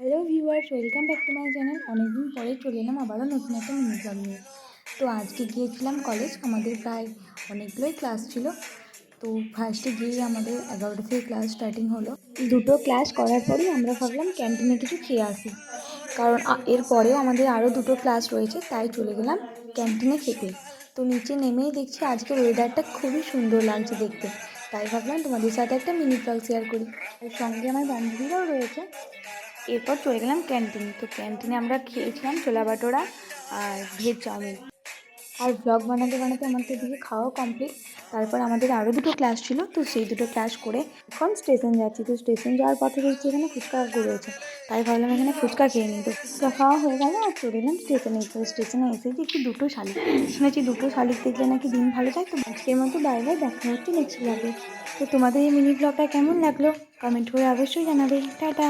Hello viewers, welcome back to my channel. অনেকদিন পরে চলে এলাম আবারও নতুন একটা মিনি ব্লগ নিয়ে। তো আজকে গিয়েছিলাম কলেজ। আমাদের প্রায় অনেকগুলোই ক্লাস ছিল। তো ফার্স্টে গিয়েই আমাদের 11টা থেকে ক্লাস স্টার্টিং হলো। দুটো ক্লাস করার পরেই আমরা ভাবলাম ক্যান্টিনে কিছু খেয়ে আসি, কারণ এর পরেও আমাদের আরও দুটো ক্লাস রয়েছে, তাই চলে গেলাম ক্যান্টিনে খেতে। তো নিচে নেমেই দেখছি আজকের ওয়েদারটা খুবই সুন্দর লাগছে দেখতে, তাই ভাবলাম তোমাদের সাথে একটা মিনি ব্লগ শেয়ার করি। আর সঙ্গে আমার বান্ধবীরাও রয়েছে। এরপর চলে গেলাম ক্যান্টিনে। তো ক্যান্টিনে আমরা খেয়েছিলাম ছোলা বাটোরা আর ভেজ চাউমিন। আর ব্লগ বানাতে বানাতে আমাদের দিকে খাওয়া কমপ্লিট। তারপর আমাদের আরও দুটো ক্লাস ছিল, তো সেই দুটো ক্লাস করে এখন স্টেশন যাচ্ছি। তো স্টেশন যাওয়ার পথে দেখছি এখানে ফুচকা কাকু রয়েছে, তাই ভাবলাম এখানে ফুচকা খেয়ে নিই। তো ফুচকা খাওয়া হয়ে গেল আর চলে এলাম স্টেশনে। তো স্টেশনে এসে দেখি দুটো শালিক। শুনেছি দুটো শালিক দেখলে নাকি দিন ভালো যায়। তো আজকের মতো বাই বাই, দেখা হচ্ছে নেক্সট ব্লগে। তো তোমাদের এই মিনি ব্লগটা কেমন লাগলো কমেন্ট করে অবশ্যই জানাবে। টাটা।